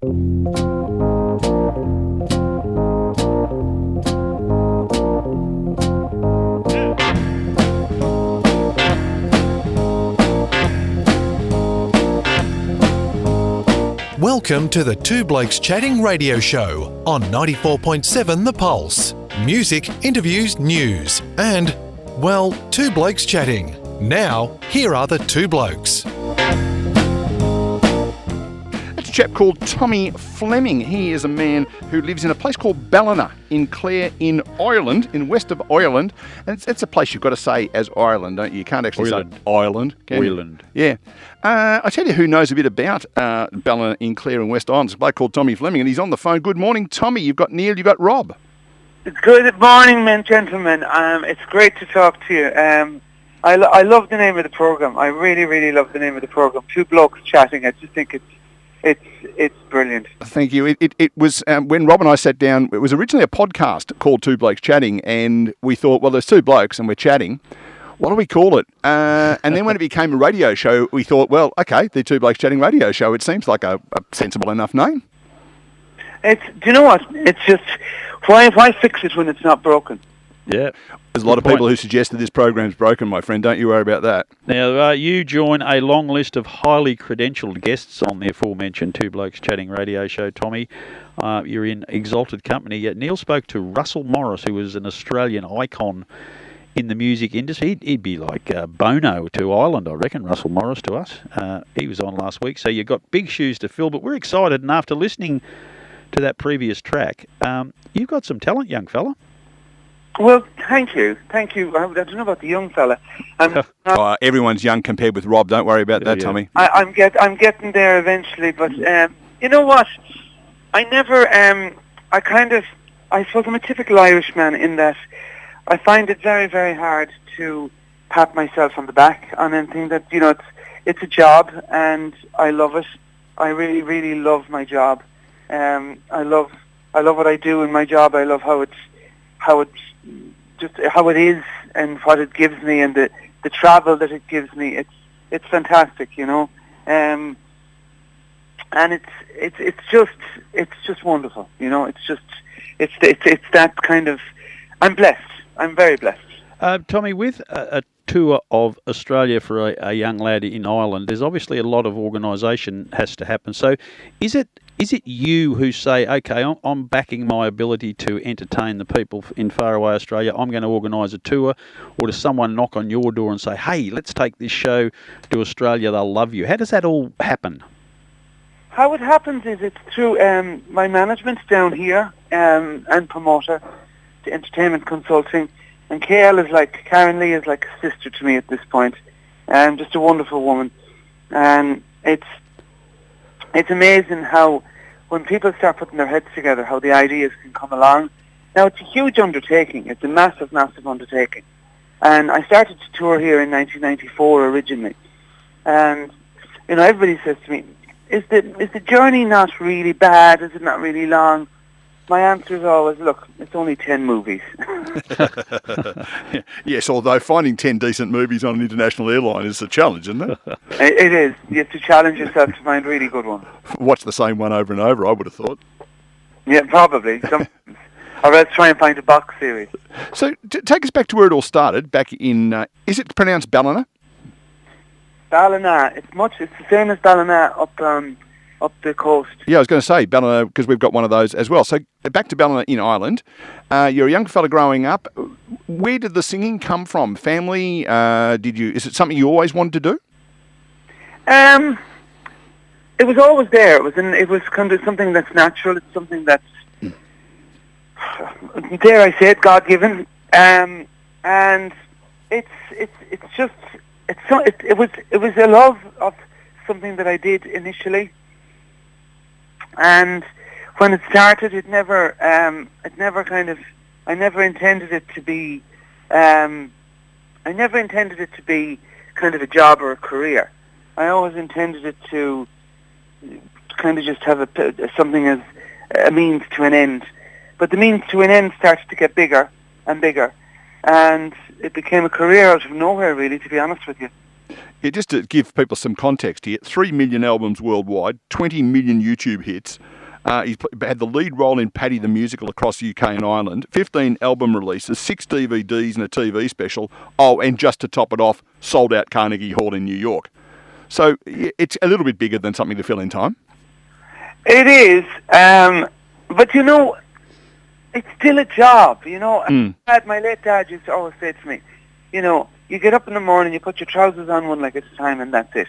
Welcome to the Two Blokes Chatting radio show on 94.7 The Pulse. Music, interviews, news, and, well, Two Blokes Chatting. Now, here are the two blokes. It's a chap called Tommy Fleming. He is a man who lives in a place called Ballina in Clare in Ireland, in west of Ireland. And it's a place you've got to say as Ireland, don't you? You can't actually say Ireland. Ireland. Yeah. I tell you who knows a bit about Ballina in Clare in West Ireland. It's a bloke called Tommy Fleming, and he's on the phone. Good morning, Tommy. You've got Neil, you've got Rob. Good morning, men, gentlemen. It's great to talk to you. I love the name of the programme. I really, really love the name of the programme. Two Blokes Chatting. I just think it's brilliant. Thank you. It was, when Rob and I sat down, it was originally a podcast called Two Blokes Chatting, and we thought, well, there's two blokes and we're chatting. What do we call it? And then when it became a radio show, we thought, well, okay, the Two Blokes Chatting radio show. It seems like a sensible enough name. Do you know what? It's just, why fix it when it's not broken? Yeah. There's a lot of people who suggested this program's broken, my friend. Don't you worry about that. Now, you join a long list of highly credentialed guests on the aforementioned Two Blokes Chatting radio show, Tommy. You're in exalted company. Neil spoke to Russell Morris, who was an Australian icon in the music industry. He'd be like Bono to Ireland, I reckon, Russell Morris to us. He was on last week, so you've got big shoes to fill, but we're excited, and after listening to that previous track, you've got some talent, young fella. Well, thank you. I don't know about the young fella. Everyone's young compared with Rob. Don't worry about that, Tommy. I'm getting there eventually, but you know what? I suppose I'm a typical Irishman in that I find it very, very hard to pat myself on the back on anything that, you know, it's a job and I love it. I really, really love my job. I love what I do in my job. I love how it is and what it gives me and the travel that it gives me. It's fantastic, you know. And it's just wonderful, you know. It's that kind of. I'm blessed. I'm very blessed. Tommy, with a tour of Australia for a young lad in Ireland, there's obviously a lot of organisation has to happen. So is it you who say, okay, I'm backing my ability to entertain the people in faraway Australia, I'm going to organise a tour, or does someone knock on your door and say, hey, let's take this show to Australia, they'll love you? How does that all happen? How it happens is it's through my management down here and promoter, the entertainment consulting, and Karen Lee is like a sister to me at this point, and just a wonderful woman. And it's amazing how when people start putting their heads together, how the ideas can come along. Now, it's a huge undertaking. It's a massive, massive undertaking. And I started to tour here in 1994 originally. And, you know, everybody says to me, is the journey not really bad? Is it not really long? My answer is always, look, it's only 10 movies. Yes, although finding 10 decent movies on an international airline is a challenge, isn't it? It is. You have to challenge yourself to find really good ones. Watch the same one over and over, I would have thought. Yeah, probably. Or else try and find a box series. So, take us back to where it all started, back in, is it pronounced Ballina? Ballina. It's the same as Ballina up the coast. Yeah, I was going to say Ballina because we've got one of those as well. So back to Ballina in Ireland. You're a young fella growing up. Where did the singing come from? Family? Is it something you always wanted to do? It was always there. It was kind of something that's natural. It's something that's dare I say it, God-given. And it was a love of something that I did initially. And when it started, I never intended it to be kind of a job or a career. I always intended it to kind of just have something as a means to an end. But the means to an end started to get bigger and bigger, and it became a career out of nowhere, really, to be honest with you. Yeah, just to give people some context here, 3 million albums worldwide, 20 million YouTube hits. He's had the lead role in Paddy the Musical across the UK and Ireland, 15 album releases, 6 DVDs and a TV special. Oh, and just to top it off, sold out Carnegie Hall in New York. So it's a little bit bigger than something to fill in time. It is, but you know, it's still a job, you know. My late dad used to always say to me, you know, you get up in the morning, you put your trousers on one leg at a time, and that's it.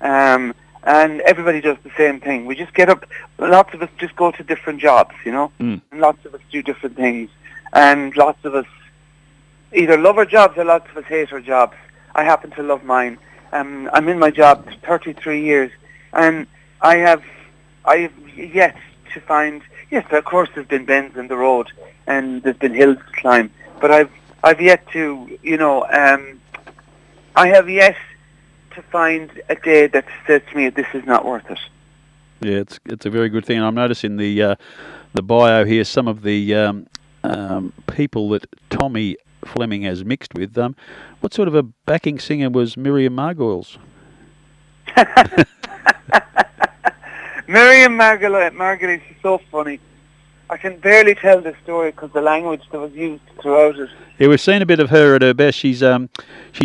And everybody does the same thing. We just get up. Lots of us just go to different jobs, you know, and lots of us do different things. And lots of us either love our jobs or lots of us hate our jobs. I happen to love mine. I'm in my job 33 years, and I have yet to find. Yes, of course, there's been bends in the road, and there's been hills to climb. But I've yet to, you know, I have yet to find a day that says to me, this is not worth it. Yeah, it's a very good thing. And I'm noticing the bio here, some of the people that Tommy Fleming has mixed with. What sort of a backing singer was Miriam Margolyes? Miriam Margolyes is so funny. I can barely tell the story because the language that was used throughout it. Yeah, we've seen a bit of her at her best. She's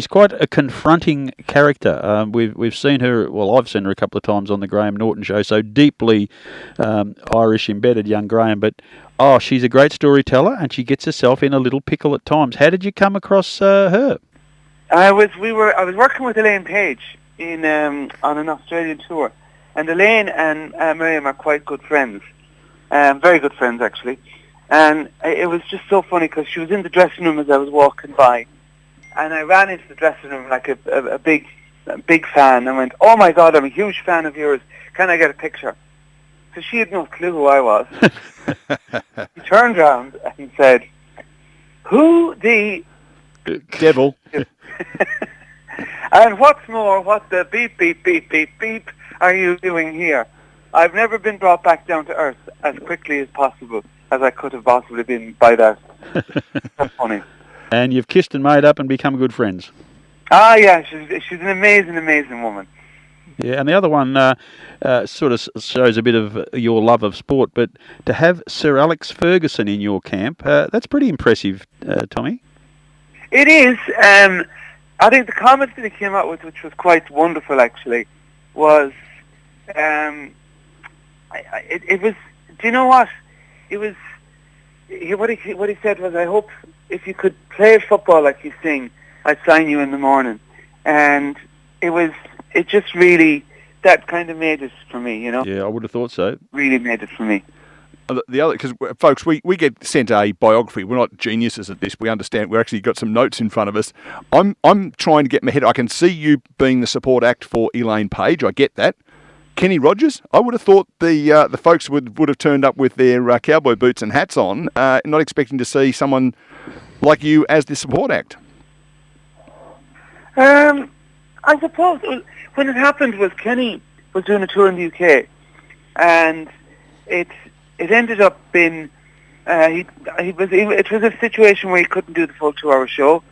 quite a confronting character. We've seen her. Well, I've seen her a couple of times on the Graham Norton show. So deeply Irish embedded, young Graham. But she's a great storyteller, and she gets herself in a little pickle at times. How did you come across her? I was working with Elaine Page on an Australian tour, and Elaine and Miriam are quite good friends. Very good friends, actually. And it was just so funny because she was in the dressing room as I was walking by. And I ran into the dressing room like a big fan and went, oh my God, I'm a huge fan of yours. Can I get a picture? So she had no clue who I was. She turned around and said, who the... devil. And what's more, what the beep, beep, beep, beep, beep are you doing here? I've never been brought back down to earth as quickly as possible as I could have possibly been by that. That's funny. And you've kissed and made up and become good friends. Ah, yeah, she's an amazing, amazing woman. Yeah, and the other one sort of shows a bit of your love of sport, but to have Sir Alex Ferguson in your camp, that's pretty impressive, Tommy. It is. I think the comment that he came out with, which was quite wonderful actually, was... It was. Do you know what? It was. What he said was, I hope if you could play football like you sing, I'd sign you in the morning. And it just really, that kind of made it for me, you know. Yeah, I would have thought so. Really made it for me. The other, because folks, we get sent a biography. We're not geniuses at this. We understand. We've actually got some notes in front of us. I'm trying to get my head. I can see you being the support act for Elaine Page. I get that. Kenny Rogers, I would have thought the folks would have turned up with their cowboy boots and hats on, not expecting to see someone like you as the support act. I suppose when it happened was Kenny was doing a tour in the UK, and it ended up being it was a situation where he couldn't do the full 2-hour show,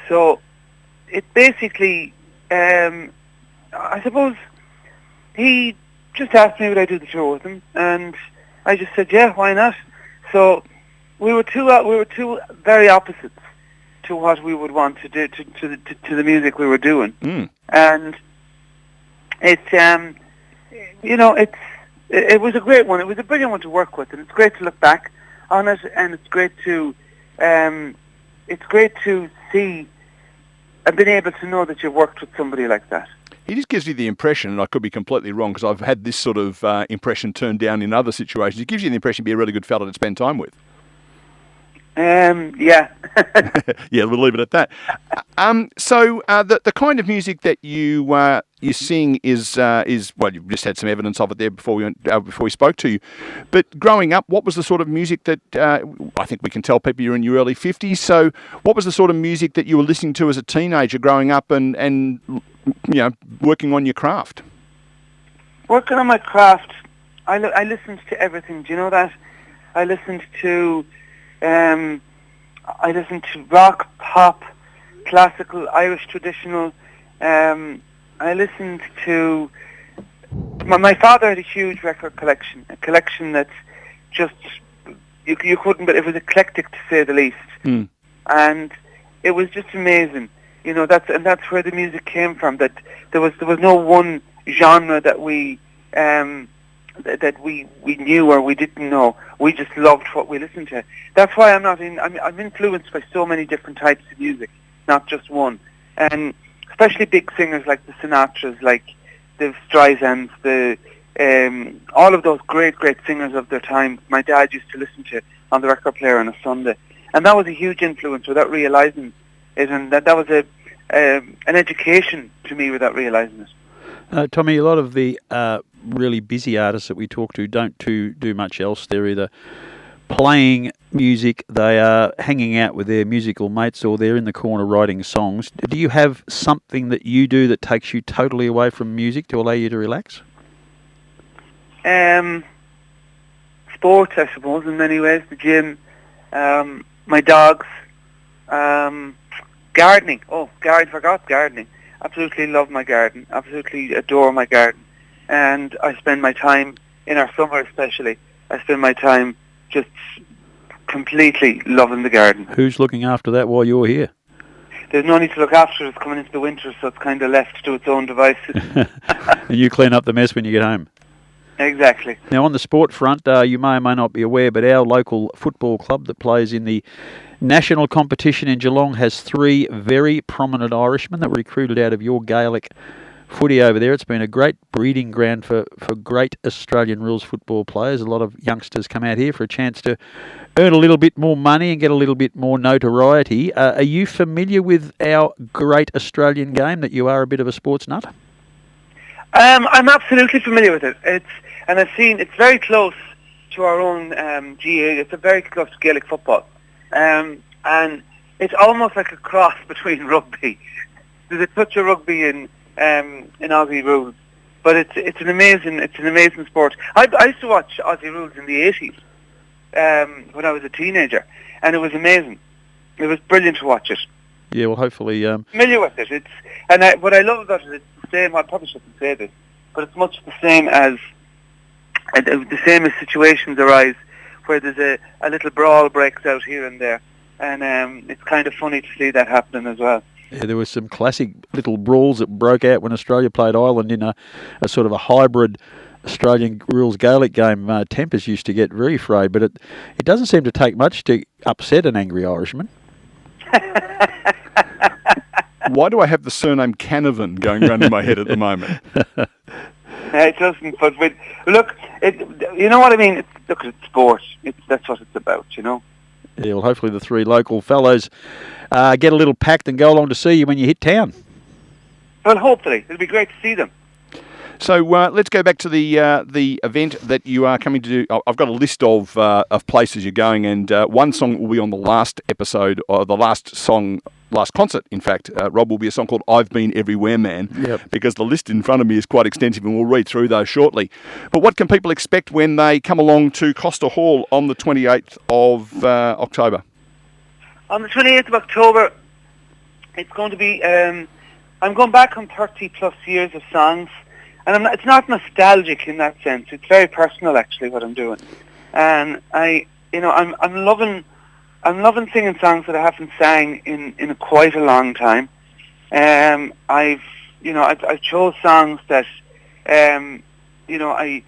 so it basically I suppose. He just asked me would I do the tour with him, and I just said, yeah, why not? So we were two very opposites to what we would want to do to the music we were doing, and it was a great one. It was a brilliant one to work with, and it's great to look back on it, and it's great to see and being able to know that you've worked with somebody like that. He just gives you the impression, and I could be completely wrong because I've had this sort of impression turned down in other situations. He gives you the impression to be a really good fella to spend time with. Yeah. Yeah, we'll leave it at that. So the kind of music that you sing is well, you've just had some evidence of it there before we spoke to you. But growing up, what was the sort of music that I think we can tell people you're in your early 50s? So what was the sort of music that you were listening to as a teenager growing up and you know, working on your craft? Working on my craft, I listened to everything. Do you know that? I listened to rock, pop, classical, Irish traditional. I listened to my father had a huge record collection, a collection that's just you couldn't, but it was eclectic to say the least, and it was just amazing. You know, that's where the music came from. That there was no one genre that we knew or we didn't know. We just loved what we listened to. That's why I'm influenced by so many different types of music, not just one. And especially big singers like the Sinatras, like the Streisands, all of those great singers of their time. My dad used to listen to on the record player on a Sunday, and that was a huge influence without realising it. And that was an education to me without realising it. Tommy, a lot of the really busy artists that we talk to don't do much else. They're either playing music, they are hanging out with their musical mates, or they're in the corner writing songs. Do you have something that you do that takes you totally away from music to allow you to relax? Sports, I suppose, in many ways. The gym, my dogs, gardening. Forgot gardening. Absolutely love my garden. Absolutely adore my garden. And I spend my time, in our summer especially, I spend my time just completely loving the garden. Who's looking after that while you're here? There's no need to look after it. It's coming into the winter, so it's kind of left to its own devices. And you clean up the mess when you get home. Exactly. Now, on the sport front, you may or may not be aware, but our local football club that plays in the national competition in Geelong has 3 very prominent Irishmen that were recruited out of your Gaelic footy over there. It's been a great breeding ground for great Australian rules football players. A lot of youngsters come out here for a chance to earn a little bit more money and get a little bit more notoriety. Are you familiar with our great Australian game, that you are a bit of a sports nut? I'm absolutely familiar with it. And I've seen it's very close to our own GA. It's very close to Gaelic football, and it's almost like a cross between rugby. There's a touch of rugby in Aussie rules, but it's an amazing sport. I used to watch Aussie rules in the 80s when I was a teenager, and it was amazing. It was brilliant to watch it. Yeah, well, hopefully familiar with it. What I love about it, it's the same. I probably shouldn't say this, but it's much the same as situations arise where there's a little brawl breaks out here and there, and it's kind of funny to see that happening as well. Yeah, there was some classic little brawls that broke out when Australia played Ireland in a sort of a hybrid Australian rules Gaelic game. Tempers used to get very frayed, but it doesn't seem to take much to upset an angry Irishman. Why do I have the surname Canavan going around in my head at the moment? It doesn't, but look, you know what I mean? It's sport. That's what it's about, you know? Yeah, well, hopefully the 3 local fellows get a little packed and go along to see you when you hit town. Well, hopefully. It'll be great to see them. So let's go back to the event that you are coming to do. I've got a list of places you're going, and one song will be on the last episode, or the last concert, in fact. Rob, will be a song called I've Been Everywhere Man, because the list in front of me is quite extensive, and we'll read through those shortly. But what can people expect when they come along to Costa Hall on the 28th of October? On the 28th of October, it's going to be, I'm going back on 30 plus years of songs, and it's not nostalgic in that sense. It's very personal, actually, what I'm doing. And I'm loving singing songs that I haven't sang in quite a long time. I've chose songs that I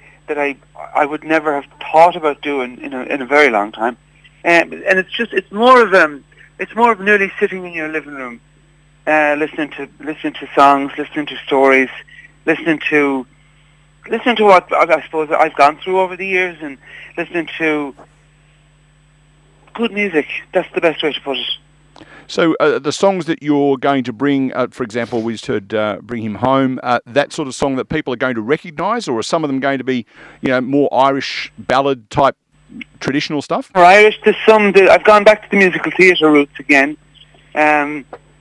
would never have thought about doing in a very long time. And it's more of nearly sitting in your living room, listening to songs, listening to stories, listening to what I suppose I've gone through over the years, and listening to good music. That's the best way to put it. So the songs that you're going to bring, for example, we just heard Bring Him Home, that sort of song that people are going to recognise, or are some of them going to be, more Irish ballad type traditional stuff? For Irish, there's some. I've gone back to the musical theatre roots again,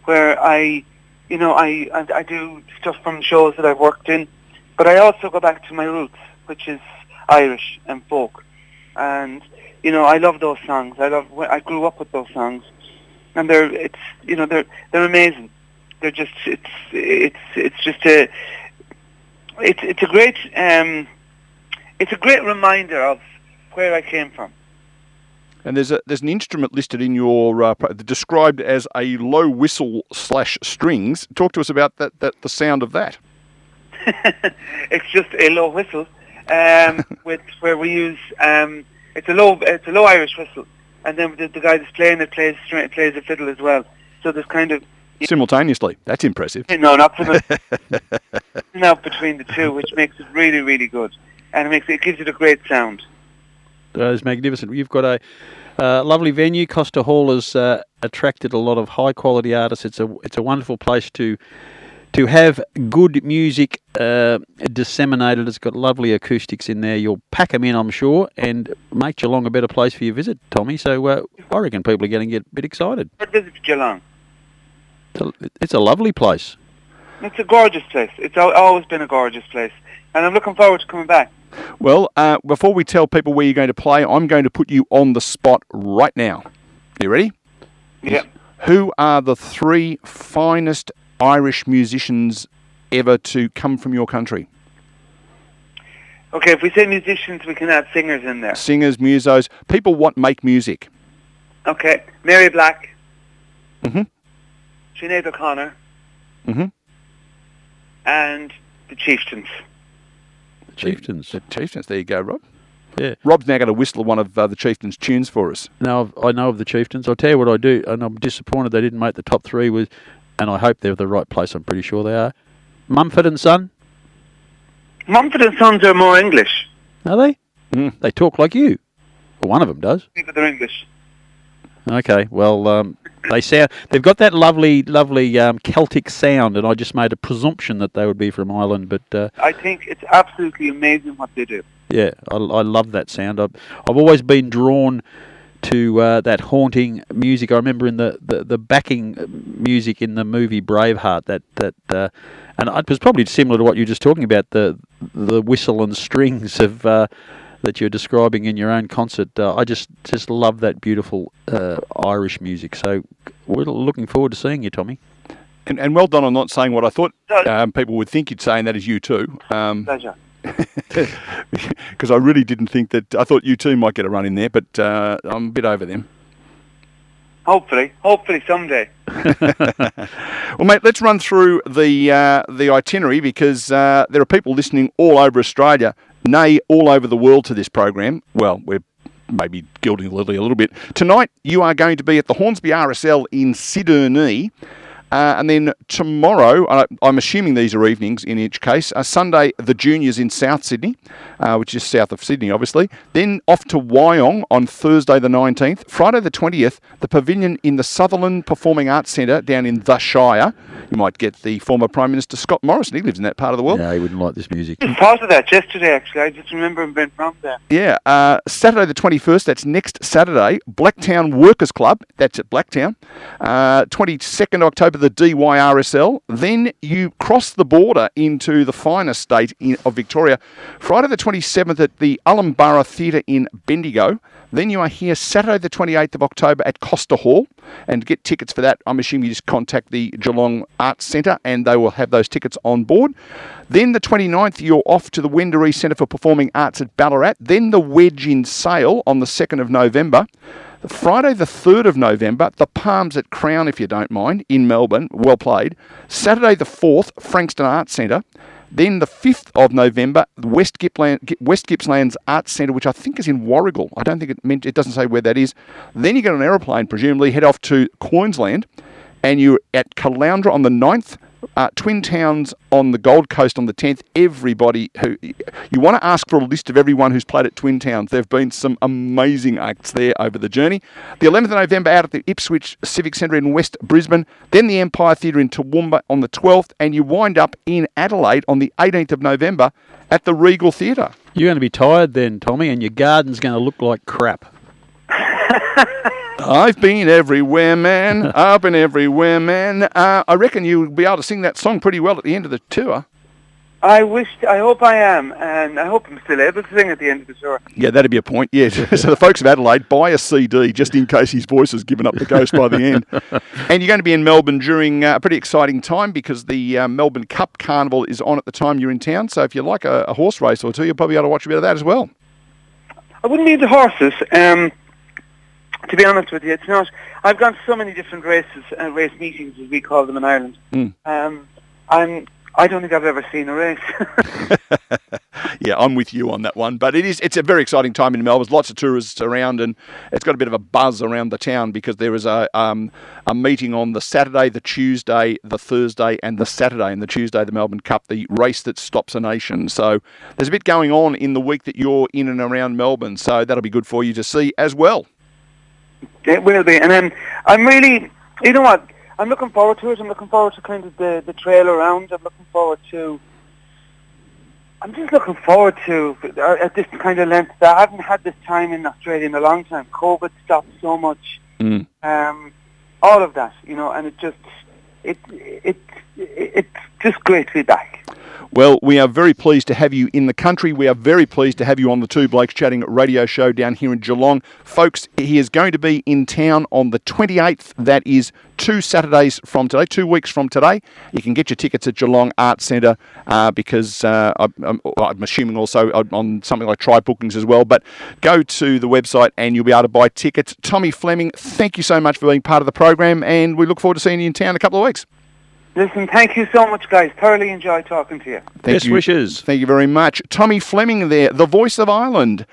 where I do stuff from shows that I've worked in, but I also go back to my roots, which is Irish and folk, and I love those songs. I grew up with those songs, and they're amazing. They're just it's just it's a great reminder of where I came from. And there's an instrument listed in your described as a low whistle / strings. Talk to us about the sound of that. It's just a low whistle, where we use it's a low Irish whistle, and then the guy that's playing it plays the fiddle as well. So there's kind of simultaneously. That's impressive. No, not between the two, which makes it really, really good, and it gives it a great sound. That is magnificent. You've got a lovely venue. Costa Hall has attracted a lot of high quality artists. It's a wonderful place to have good music disseminated. It's got lovely acoustics in there. You'll pack them in, I'm sure, and make Geelong a better place for your visit, Tommy. So I reckon people are going to get a bit excited. Visit Geelong. It's a lovely place. It's a gorgeous place. It's always been a gorgeous place, and I'm looking forward to coming back. Well, before we tell people where you're going to play, I'm going to put you on the spot right now. You ready? Yeah. Who are the 3 finest Irish musicians ever to come from your country? Okay, if we say musicians, we can add singers in there. Singers, musos, people what make music. Okay, Mary Black. Mm-hmm. Sinead O'Connor. Mm-hmm. And the Chieftains. The Chieftains. There you go, Rob. Yeah. Rob's now going to whistle one of the Chieftains' tunes for us. Now, I know of the Chieftains. I'll tell you what I do, and I'm disappointed they didn't make the top 3, and I hope they're the right place. I'm pretty sure they are. Mumford & Son. Mumford & Sons are more English. Are they? Mm. They talk like you. Well, one of them does. I think they're English. Okay, well, they've got that lovely Celtic sound, and I just made a presumption that they would be from Ireland, but I think it's absolutely amazing what they do. Yeah, I love that sound. I've always been drawn to that haunting music. I remember in the backing music in the movie Braveheart, and it was probably similar to what you were just talking about, the whistle and strings of that you're describing in your own concert. I just love that beautiful Irish music. So we're looking forward to seeing you, Tommy. And well done on not saying what I thought people would think you'd say, and that is U2. Pleasure. Because I really didn't think that. I thought U2 might get a run in there, but I'm a bit over them. Hopefully someday. Well, mate, let's run through the itinerary, because there are people listening all over Australia, nay, all over the world to this program. Well, we're maybe gilding the lily a little bit. Tonight, you are going to be at the Hornsby RSL in Sidney. And then tomorrow, I'm assuming these are evenings in each case, Sunday, the Juniors in South Sydney, which is south of Sydney, obviously. Then off to Wyong on Thursday the 19th. Friday the 20th, the Pavilion in the Sutherland Performing Arts Centre down in the Shire. You might get the former Prime Minister Scott Morrison. He lives in that part of the world. Yeah, he wouldn't like this music. I thought of that yesterday, actually. I just remember him being from there. Yeah. Saturday the 21st, that's next Saturday, Blacktown Workers Club. That's at Blacktown. 22nd October, the DYRSL. Then you cross the border into the finest state of Victoria. Friday the 27th at the Ullumborough Theatre in Bendigo. Then you are here Saturday the 28th of October at Costa Hall. And to get tickets for that, I'm assuming you just contact the Geelong Arts Centre and they will have those tickets on board. Then the 29th, you're off to the Wendouree Centre for Performing Arts at Ballarat. Then the Wedge in Sale on the 2nd of November. Friday the 3rd of November, the Palms at Crown, if you don't mind, in Melbourne. Well played. Saturday the 4th, Frankston Arts Centre. Then the 5th of November, West Gippsland's Arts Centre, which I think is in Warrigal. I don't think it doesn't say where that is. Then you get on an aeroplane, presumably, head off to Queensland, and you're at Caloundra on the 9th, Twin Towns on the Gold Coast on the 10th. Everybody who you want to ask for a list of everyone who's played at Twin Towns. There have been some amazing acts there over the journey. The 11th of November out at the Ipswich Civic Centre in West Brisbane. Then the Empire Theatre in Toowoomba on the 12th, and you wind up in Adelaide on the 18th of November at the Regal Theatre. You're going to be tired then, Tommy, and your garden's going to look like crap. I've been everywhere, man. I've been everywhere, man. I reckon you'll be able to sing that song pretty well at the end of the tour. I hope I am, and I hope I'm still able to sing at the end of the tour. Yeah, that'd be a point. Yeah. So the folks of Adelaide, buy a CD just in case his voice has given up the ghost by the end. And you're going to be in Melbourne during a pretty exciting time because the Melbourne Cup Carnival is on at the time you're in town. So if you like a horse race or two, you'll probably be able to watch a bit of that as well. I wouldn't be into horses, to be honest with you. It's not. I've gone to so many different races, race meetings as we call them in Ireland. I don't think I've ever seen a race. Yeah, I'm with you on that one. But it's a very exciting time in Melbourne. There's lots of tourists around, and it's got a bit of a buzz around the town because there is a meeting on the Saturday, the Tuesday, the Thursday, and the Saturday. And the Tuesday, the Melbourne Cup, the race that stops a nation. So there's a bit going on in the week that you're in and around Melbourne. So that'll be good for you to see as well. It will be. And then I'm really, you know what? I'm looking forward to it. I'm looking forward to kind of the trail around. I'm just looking forward to at this kind of length. I haven't had this time in Australia in a long time. COVID stopped so much. All of that, you know, and it's just great to be back. Well, we are very pleased to have you in the country. We are very pleased to have you on the Two Blokes Chatting radio show down here in Geelong. Folks, he is going to be in town on the 28th. That is 2 Saturdays from today, 2 weeks from today. You can get your tickets at Geelong Arts Centre because I'm assuming also on something like Try Bookings as well. But go to the website and you'll be able to buy tickets. Tommy Fleming, thank you so much for being part of the program, and we look forward to seeing you in town in a couple of weeks. Listen, thank you so much, guys. Thoroughly enjoyed talking to you. Best wishes. Thank you very much. Tommy Fleming there, the voice of Ireland.